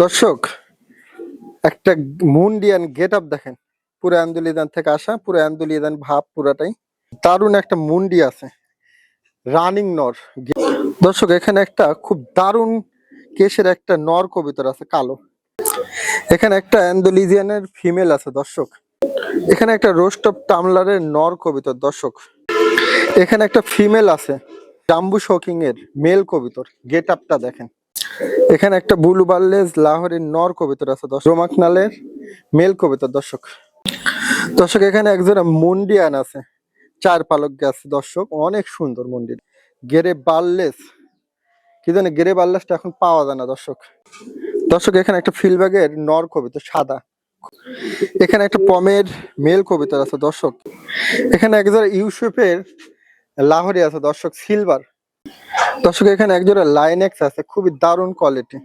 দর্শক, একটা মুন্ডিয়ান get up দেখেন, পুরো আন্দোলিদান থেকে আসা, পুরো আন্দোলিদান ভাব পুরাটাই দারুণ একটা মুন্ডি আছে, রানিং নর। দর্শক, এখানে একটা খুব দারুণ কেশের একটা নর কবিতর আছে কালো। এখানে একটা অ্যান্ডোলিজিয়ানের ফিমেল আছে দর্শক। এখানে একটা রোস্ট অফ টামলারের নর কবিতর দর্শক। এখানে একটা ফিমেল আছে জাম্বু শোকিং এর মেল কবিতর, গেট আপটা দেখেন। এখানে একটা বুলু বার্লেজ লাহোরের নর কবিতর আছে দর্শক, রোমাকনালের মেল কবিতর দর্শক। দর্শক, এখানে একজোড়া মুন্ডিয়ান আছে, চার পালক গাছ দর্শক, অনেক সুন্দর মন্দির। গেরে বার্লেস, কি জানে গেরে বার্লেসটা এখন পাওয়া যায় না দর্শক। দর্শক, এখানে একটা ফিলব্যাগের নর কবিতর সাদা। এখানে একটা পমের মেল কবিতর আছে দর্শক। এখানে একজোড়া ইউসুফের লাহোরি আছে দর্শক, সিলভার। দর্শক, এখানে একজোড়া লাইনেক্স আছে, খুবই দারুণ কোয়ালিটি।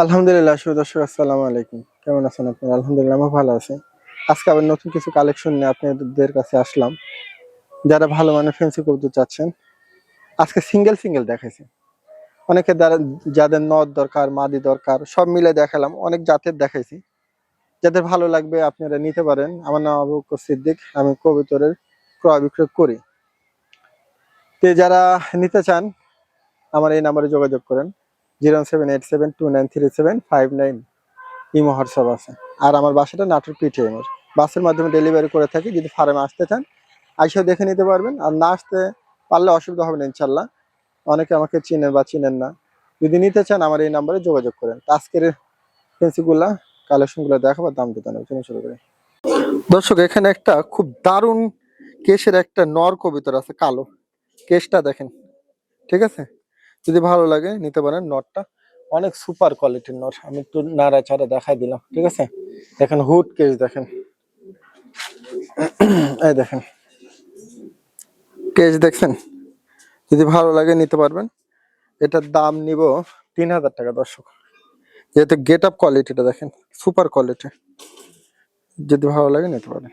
আলহামদুলিল্লাহ দর্শক, আসসালামু আলাইকুম। কেমন আছেন আপনারা? আলহামদুলিল্লাহ আমি ভালো আছি। আজকে আবার নতুন কিছু কালেকশন নিয়ে আপনাদের কাছে আসলাম। যারা ভালো মানের ফেন্সি কবুতর চাচ্ছেন, আজকে সিঙ্গেল সিঙ্গেল দেখাইছি। অনেকে যাদের নদ দরকার, মাদি দরকার, সব মিলে দেখালাম, অনেক জাতের দেখাইছি। যাদের ভালো লাগবে আপনারা নিতে পারেন। আমার নাম আবু বকর সিদ্দিক, আমি কবুতরের ক্রয় বিক্রয় করি। তো যারা নিতে চান আমার এই নাম্বারে যোগাযোগ করেন, 07872937599। ইমো হোয়াটসঅ্যাপ আছে। আর আমার বাসাটা নাটোর পিটিএম এর বাসের মাধ্যমে ডেলিভারি করে থাকি। যদি ফার্মে আসতে চান আইসা দেখে নিতে পারবেন, আর না আসতে পারলে অসুবিধা হবে না ইনশাল্লাহ। অনেকে আমাকে চিনেন বা চিনেন না, যদি নিতে চান আমার এই নাম্বারে যোগাযোগ করেন। আজকের ফেন্সিগুলা কালেকশনগুলো দেখাবার দাম দিতে হবে। শুরু করি। দর্শক, এখানে একটা খুব দারুণ কেশের একটা নর কবিতর আছে কালো, কেশটা দেখেন, ঠিক আছে? যদি ভালো লাগে নিতে পারেন। নরটা অনেক সুপার কোয়ালিটির নর, আমি একটু নাড়াচাড়া দেখাই দিলাম, ঠিক আছে? দেখেন হুড কেস দেখেন, এই দেখেন কেস দেখছেন। যদি ভালো লাগে নিতে পারবেন। এটার দাম নিব 3000 টাকা দর্শক। যেহেতু গেট আপ কোয়ালিটিটা দেখেন, সুপার কোয়ালিটি। যদি ভালো লাগে নিতে পারেন।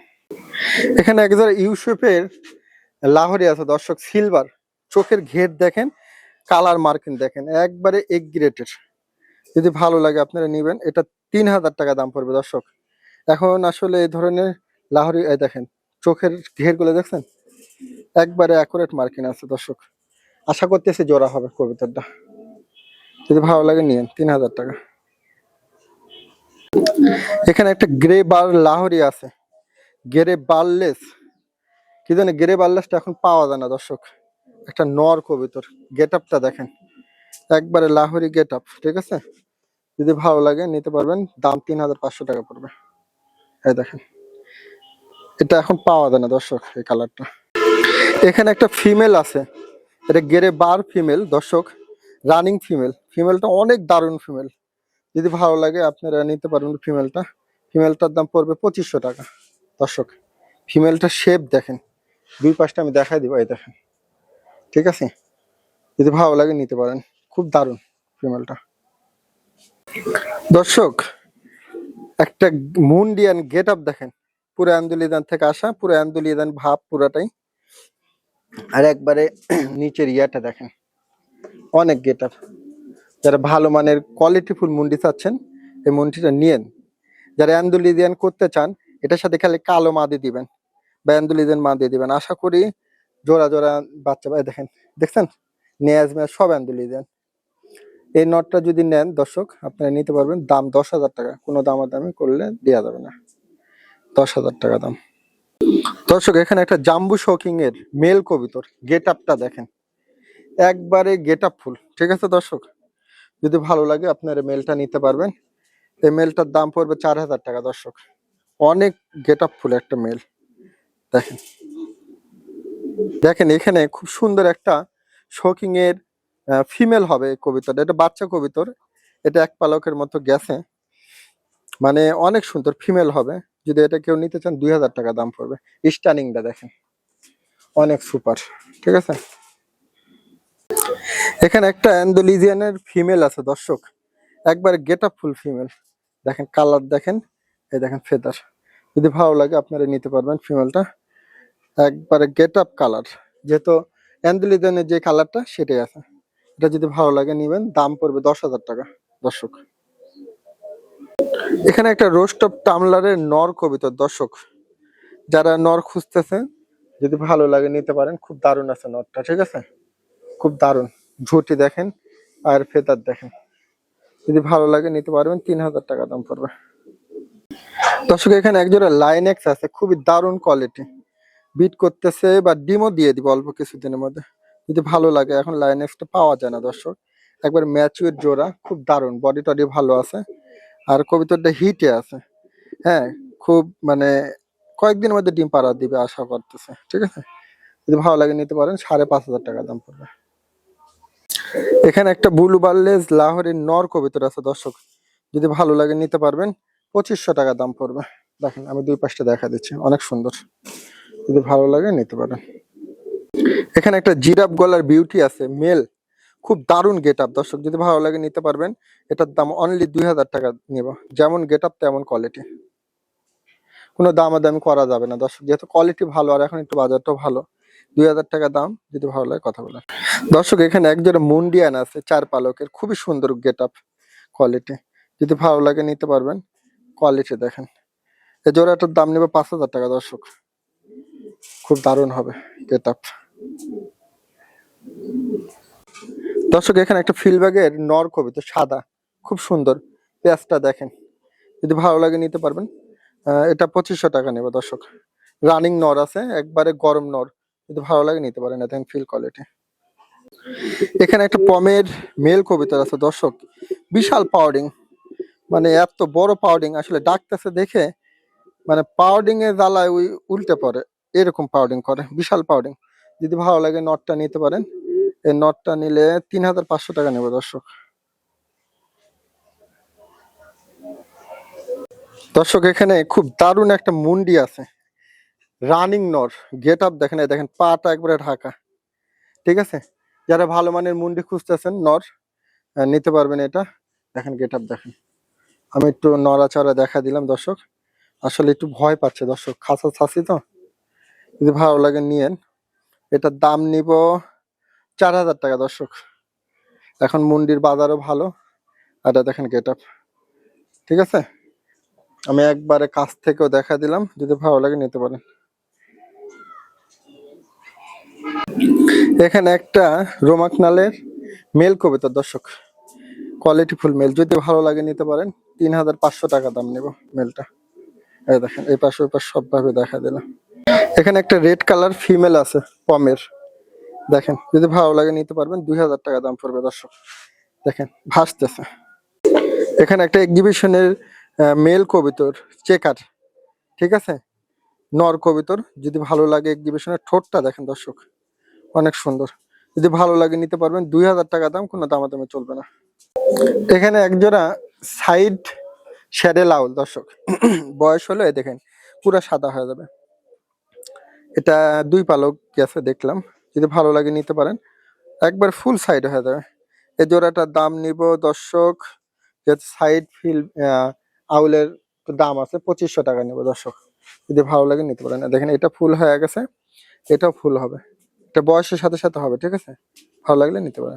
এখানে একজোড়া ইউসুফের লাহোরি আছে দর্শক, সিলভার। চোখের ঘের দেখেন, কালার মার্কিং দেখেন, একবারে এগ গ্রেটের। যদি ভালো লাগে আপনারা নিবেন। এটা 3000 টাকা দাম পড়বে দর্শক। এখন আসলে এই ধরনের লাহোরি, এই দেখেন চোখের ঘের গুলো দেখছেন, একবারে অ্যাকুরেট মার্কিং আছে দর্শক। আশা করতেছি জোড়া হবে কবিতাটা। যদি ভালো লাগে নিয়েন, 3000 টাকা। এখানে একটা গ্রে বার লাহোরি আছে, গ্রে বার্লেস, কি জানে গ্রে বার্লেসটা এখন পাওয়া যায় না দর্শক। একটা নর কবিতর, গেট আপটা দেখেন, একবারে লাহোরি গেট আপ, ঠিক আছে? যদি ভালো লাগে নিতে পারবেন। দাম 3500 টাকা পড়বে। এই দেখেন, এটা এখন পাওয়া যায় না দর্শক এই কালারটা। এখানে একটা ফিমেল আছে, এটা গেরে বার ফিমেল দর্শক, রানিং ফিমেল। ফিমেলটা অনেক দারুণ ফিমেল। যদি ভালো লাগে আপনারা নিতে পারবেন ফিমেলটা। ফিমেলটার দাম পড়বে 2500 টাকা দর্শক। ফিমেলটা শেপ দেখেন, দুই পাশটা আমি দেখাই দিব, এই দেখেন, ঠিক আছে? যদি ভালো লাগে নিতে পারেন, খুব দারুণ ফিমেলটা। দর্শক, একটা মুন্ডিয়ান গেট আপ দেখেন, পুরো আন্দোলিদান থেকে আসা, পুরো আন্দোলিদান ভাব পুরাটাই। আর একবারে নিচের ইয়াটা দেখেন, অনেক গেট আপ। যারা ভালো মানের কোয়ালিটিফুল মুন্ডি চাচ্ছেন এই মুন্ডিটা নিয়েন। যারা অ্যান্ডোলিজিয়ান করতে চান এটার সাথে খালি কালো মাদি দিবেন বা অ্যান্ডোলিজিয়ান মাদি দিবেন। আশা করি জোড়া জোড়া বাচ্চা ভাই দেখেন, দেখছেন নেয়াজ মেয়াজ সব অ্যান্ডোলিজিয়ান। এই নটটা যদি নেন দর্শক আপনারা নিতে পারবেন। দাম 10,000 টাকা, কোনো দামাদামি করলে দেওয়া যাবে না। 10,000 টাকা দাম। দর্শক, এখানে একটা জাম্বু শোকিং এর মেল কবিতর, গেট আপটা দেখেন, একবারে গেট আপ ফুল, ঠিক আছে দর্শক? যদি ভালো লাগে আপনারা মেলটা নিতে পারবেন। এই মেলটার দাম পড়বে 4000 টাকা দর্শক। অনেক গেট আপ ফুল একটা মেল দেখেন। দেখেন এখানে খুব সুন্দর একটা শোকিং এর ফিমেল হবে কবিতর। এটা বাচ্চা কবিতর, এটা এক পালকের মতো গেছে, মানে অনেক সুন্দর ফিমেল হবে। যদি এটা কেউ নিতে চান 2000 টাকা দাম পড়বে। স্টানিংটা দেখেন, অনেক সুপার, ঠিক আছে? এখানে একটা অ্যান্ডোলিজিয়ানের ফিমেল আছে দর্শক, একবারে গেট আপ ফুল ফিমেল। দেখেন কালার দেখেন, এই দেখেন ফেদার। যদি ভালো লাগে আপনারা নিতে পারবেন ফিমেলটা, একবারে গেট আপ কালার। যেহেতু অ্যান্ডোলিজিয়ানের যে কালারটা সেটাই আছে। এটা যদি ভালো লাগে নিবেন। দাম পড়বে 10,000 টাকা দর্শক। এখানে একটা রোস্ট অফ টামলারের নর কবিতর দর্শক, যারা নর খুঁজতেছে যদি ভালো লাগে নিতে পারেন। খুব দারুণ আছে নরটা, ঠিক আছে, খুব দারুণ। ঝুটি দেখেন আর ফেদার দেখেন, যদি ভালো লাগে নিতে পারবেন। 3000 টাকা দাম পড়বে দর্শক। এখানে একজোড়া লাইনেক্স আছে, খুবই দারুণ কোয়ালিটি, বিট করতেছে বা ডিমও দিয়ে দিব অল্প কিছুদিনের মধ্যে, যদি ভালো লাগে। এখন লাইনেক্সটা পাওয়া যায় না দর্শক, একবার ম্যাচিউর জোড়া, খুব দারুণ, বডি টডি ভালো আছে আর কবিতরটা হিটে আছে। হ্যাঁ, খুব মানে কয়েকদিনের মধ্যে ডিম পাড়া দিবে আশা করতেছে, ঠিক আছে, যদি ভালো লাগে নিতে পারেন। 5500 টাকা দাম পড়বে। এখানে একটা বুলু বার্লেজ লাহোরের নর কবিতর আছে দর্শক, যদি ভালো লাগে নিতে পারবেন। 2500 টাকা দাম পড়বে। দেখেন আমি দুই পাশটা দেখা দিচ্ছি, অনেক সুন্দর, যদি ভালো লাগে নিতে পারেন। এখানে একটা জিরাফ গলার বিউটি আছে মেল, খুব দারুণ গেট আপ দর্শক, যদি ভালো লাগে নিতে পারবেন। এটার দাম অনলি 2000 টাকা নিব, যেমন গেট আপ তেমন কোয়ালিটি, কোনো দামাদামি করা যাবে না দর্শক, যেহেতু কোয়ালিটি ভালো আর এখন একটু বাজারটাও ভালো। 2000 টাকা দাম, যদি ভালো লাগে কথা বলেন। দর্শক এখানে একজোড়া মুন্ডিয়ান আছে 4 পালকের, খুবই সুন্দর গেট আপ কোয়ালিটি, যদি ভালো লাগে নিতে পারবেন। কোয়ালিটি দেখেন, এই জোড়াটার দাম নেবে 5000 টাকা দর্শক, খুব দারুণ হবে গেট আপ। দর্শক এখানে একটা ফিলব্যাগের নর কবিতর সাদা, খুব সুন্দর, পেঁয়াজটা দেখেন, যদি ভালো লাগে নিতে পারবেন। এটা 2500 টাকা নেবে দর্শক। রানিং নর আছে, একবারে গরম নর, যদি ভালো লাগে নিতে পারেন। দেখেন ফিল কোয়ালিটি। এখানে একটা পমের মেল কবিতর আছে দর্শক, বিশাল পাউডিং, মানে এত বড় পাউডিং, আসলে ডাকতেছে দেখে মানে পাউডিং এর জ্বালায় ওই উল্টে পড়ে, এরকম পাউডিং করে, বিশাল পাউডিং, যদি ভালো লাগে নটটা নিতে পারেন। এই নটটা নিলে 3500 টাকা নেবে দর্শক। দর্শক এখানে খুব দারুণ একটা মুন্ডি আছে, রানিং নর, গেট আপ দেখেন, এই দেখেন পাটা একবারে ঢাকা, ঠিক আছে, যারা ভালো মানের মুন্ডি খুঁজতেছেন নর নিতে পারবেন এটা। দেখেন গেট আপ দেখেন, আমি একটু নড়াচড়া দেখা দিলাম দর্শক, আসলে একটু ভয় পাচ্ছে দর্শক, খাঁচা ছাঁচি তো, যদি ভালো লাগে নিয়েন। এটার দাম নিব 4000 টাকা দর্শক, এখন মুন্ডির বাজারও ভালো। আর এটা দেখেন গেট আপ, ঠিক আছে, আমি একবারে কাছ থেকেও দেখা দিলাম, যদি ভালো লাগে নিতে পারেন। এখানে একটা রোমাকনালের মেল কবিতা দর্শক, কোয়ালিটি ফুল মেল, যদি ভালো লাগে নিতে পারেন। 3500 টাকা দাম নেব মেলটা। এই দেখেন এই পাশে ওই পাশে সবভাবে দেখা দিলাম। এখানে একটা রেড কালার ফিমেল আছে পমের, দেখেন যদি ভালো লাগে নিতে পারবেন। 2000 টাকা দাম পড়বে দর্শক, দেখেন ভাসতেছে। এখানে একটা এক্সিবিশনের মেল কবিতর চেকার, ঠিক আছে, নর কবিতর, যদি ভালো লাগে। এক্সিবিশনের ঠোঁটটা দেখেন দর্শক, অনেক সুন্দর, যদি ভালো লাগে নিতে পারবেন। 2000 টাকা দাম, কোনো দামাদামি চলবে না। এখানে একজোড়া সাইড শ্যাডে লাউল দর্শক, বয়স হলে দেখেন পুরা সাদা হয়ে যাবে। এটা 2 পালক গেছে দেখলাম, যদি ভালো লাগে নিতে পারেন, একবার ফুল সাইড হয়ে যাবে। এই জোড়াটার দাম নিব দর্শক, যে সাইড ফিল আউলের দাম আছে 2500 টাকা নেব দর্শক, যদি ভালো লাগে নিতে পারেন। দেখেন এটা ফুল হয়ে গেছে, এটাও ফুল হবে, এটা বয়সের সাথে সাথে হবে, ঠিক আছে, ভালো লাগলে নিতে পারেন।